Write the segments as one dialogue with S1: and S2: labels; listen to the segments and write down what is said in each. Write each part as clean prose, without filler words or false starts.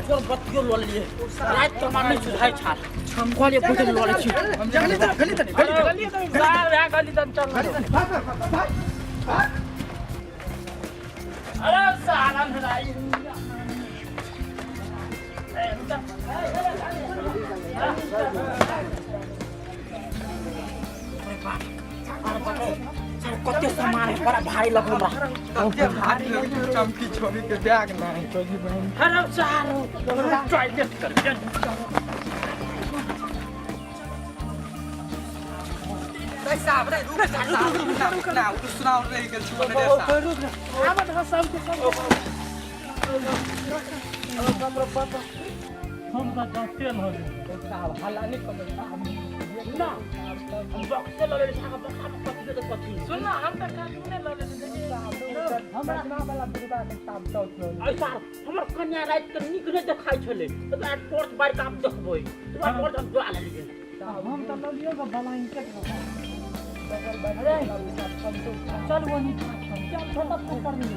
S1: Kau betul luar ni. Right kemana sudah cakap. Kau ni betul luar ni.
S2: Gali tan.
S1: Gali tan cakap. Ada salam sudah. Kau saman para भारी लगूं बा
S2: कत्ते भारी चमकी छोरी के bag नहीं छोरी बहन
S1: हेलो सर ट्राई देख कर
S2: पैसा बड़े रुक ना सुनाओ रे के छोड़ दे सा
S1: अब तो सब के सब हम का तेल हो साहब हल्ला नहीं कर ना बक्से लले छाका बक्का पति दे पति सुन ना हम त काटूने लले हमरा ना वाला दुर्गा के काम चौथ ऐ सर हमर कन्या रात के निकले देखाइ छले त टॉर्च बार काम देखबै तू टॉर्च हम दुआ लेलिए हम त ललियो के बलाइन के अरे चल वनी चल छोटा ऊपर में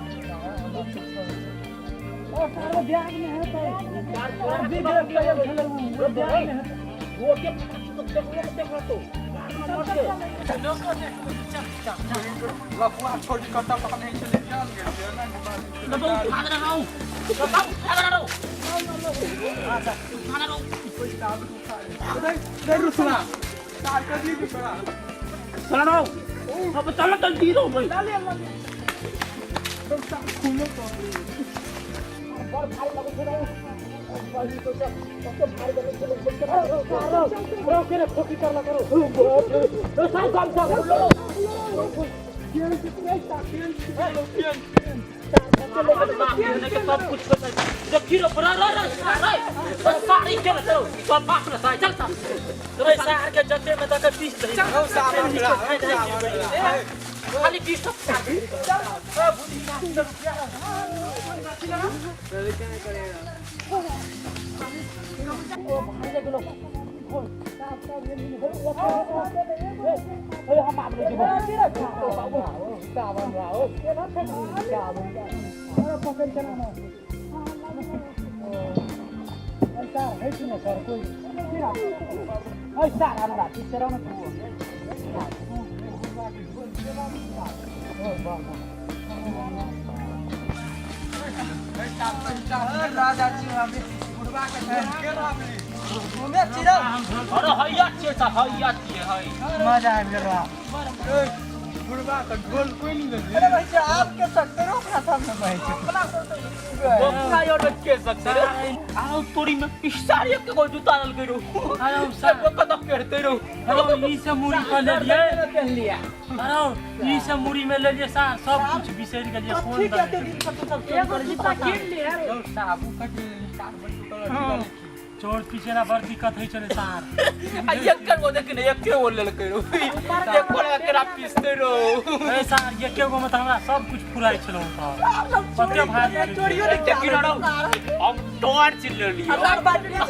S1: ओ सारा बैग में है तो बैग में है वो के देखो तो
S2: लफुआ छोड़ कत्ता पकड़ने चले जान गए ना
S1: खाना रहो अच्छा खाना रहो
S2: दे रुसना तार कर दी बड़ा
S1: खाना रहो अब चलो तो जीरो भाई
S2: तो सब खुले तो
S1: और भाई लगे थे भाई तो भाई लगे थे करो के खोकी करला करो तो साल काम सा
S2: केन कितने ताकियन
S1: सब कुछ जब खीरो बना रहा सारी के चलो सब पास ना चल सा तो सार के जत्ते में तक 20 दे
S2: चलो सामान
S1: खाली 20 तक चल
S2: क्या करेगा
S1: ओ भाई ले लो हम आप लोग सावन राओ क्या पकड़ चला ना ऐसा है कि ना सर कोई ऐसा हमरा टीचर ना
S2: राजा जी हमें बुढ़वा के के रामली घूमे चिरा
S1: अरे हैया छे त हैया छे है
S2: मजा आ गया बुढ़वा का ढोल कोई नहीं लगे अरे भाई आपके टक्करों का सामने भाई
S1: बोका यो के सकते आओ तोरी में पिसारी के कोई जूता डाल के रो आओ सब बोका तो करते रो आओ ई से मुड़ी कर ले लिए आओ ई से मुड़ी में ले लिए सब कुछ बिसर गेलिए फोन ठीक है दिन सब एगो जूता किन ले
S2: साबू का 4 बजे तो
S1: चोर पीछे ना बड़ दिक्कत है चले सार एक को देख ने एक के बोल ले करो एक कोला केरा पीसते रो ए सार एक के गो में हमरा सब कुछ फुराई छलो त पत्ते भाई चोरियो ने के गिरडो हम टोर चिल लिए अगर बाटली छ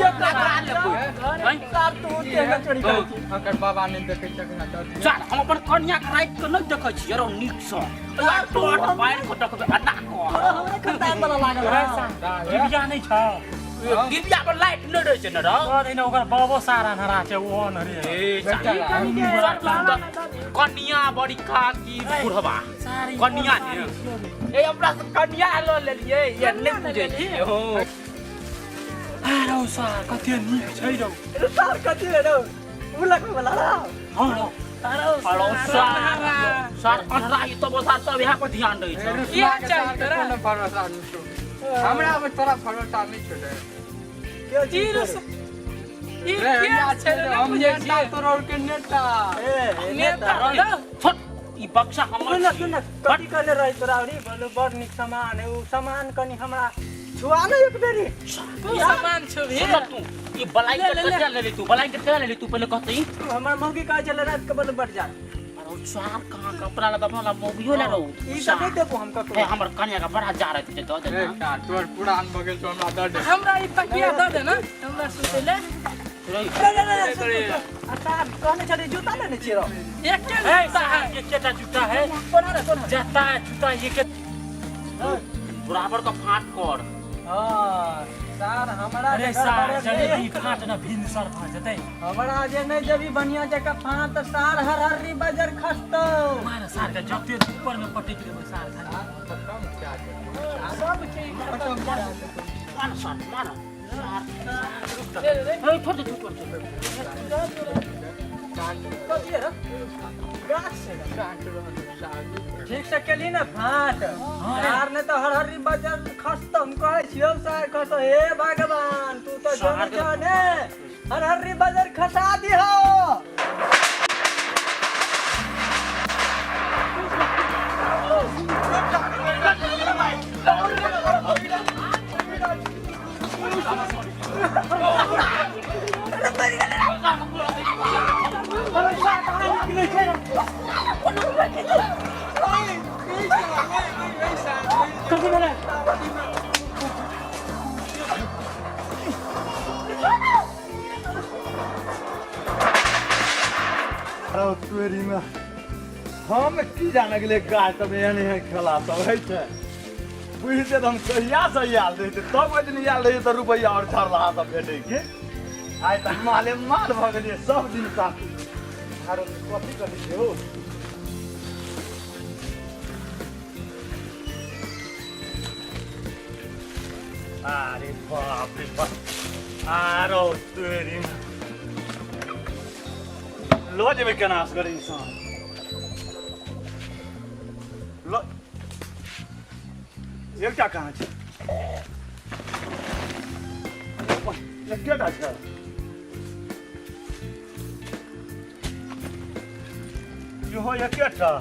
S1: जे करा ले कोई सार तू के चोरी कर
S2: अकर बाबा ने देखे छ ना
S1: जा हम अपन कन्या के रात के न देखै छी रो नीक स यार टोर बाहर को देखबे अड्डा को हमरा खतान वाला लागल है दिव्या नहीं छ दिव्या पर लाइट न रहै छै न र अरे न ओकर बाबो सारा नरा छै ओन रे ए कन्या बड़ी काकी बुढ़वा कन्या ने ए हमरा कन्या ल लेलिए ये नै बुझै छी हो आरो सार कते नीक छै रौ
S2: सार कथि रे रौ उलक वाला
S1: हां हेलो सर अनरा ई तो बसा सब यहाँ पर ध्यान दै छै
S2: क्या चाहिए तेरा भरोसा नहीं हमरा अब तोरा भरोसा नहीं छोड़े
S1: के जीरो
S2: ई क्या छै हम नेता तोरा के नेता
S1: नेता छोट ई बक्सा हमर
S2: सुन कथि करले रही तोरा रे बोलो बड़ निक सामान है उ सामान कनी हमरा छुआ न एक बेरी
S1: सामान छुबे तू ई बलाई के कते लेली तू बलाई के कते लेली तू पहले कहतई
S2: हमर मौगी कहै छले रात के बड़ बढ़ जा
S1: अरे चार कहां कपड़ा लगा वाला मौगियो ले रहो
S2: ई सब नहीं देखो हम ककरो
S1: हमर कन्या का बड़ा जा रहे थे दे दे
S2: तोर पुरान बगल तो हमरा दर्द
S1: हमरा ई तकिया दे दे ना हमरा सुते ले
S2: अच्छा कहने छले जूता लेने छिरो
S1: एक केटा जूता है जूता एक बराबर का फाट कर।
S2: हाँ सर हमरा
S3: अरे
S2: जकर
S3: सार
S2: बड़े
S3: जलेबी
S2: देह-
S3: फाट न भिन सर भ जतै
S2: हमरा जे नहीं जबी बढ़िया जगह फाट सार हरहरी बजर खस्तो
S3: मार सार के जते ऊपर में पटक देबै सार खाली
S2: सब चीज खत्म कर
S1: मान सार मान ए छोड़ दे छोड़ दे
S2: कथी रे गाछ से ठीक से केली ना फाट सार ने तो हरहरी बजर खस्तम कहै छियौ सार कहतो हे भगवान तू तो
S1: सार के-
S2: जाने हरहरी बजर खसा दिहो
S4: तोरी में हम की जाने के लिए गाय तब एहन एहन खेला सब है छै बुझते हम कहिया से याद रहे तब ओइ दिन याद रहे तो रुपया और छाड़ रहा सब भेटे के आइ तक माले माल भ गेलिए सब दिन साथ आरो कथी कथी छै हो अरे बाप रे बाप आरो तोरी में लो जेबे केना असगर इंसान लो एकटा कहाँ छै एकेटा छै इहो एकेटा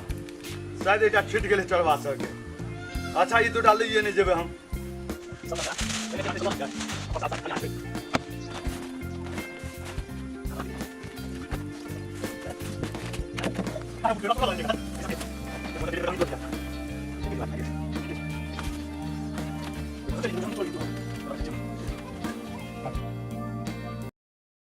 S4: शायद एकटा छूटि गेलै चढ़वा सके अच्छा ई दूटा लइए नहि जेबै हम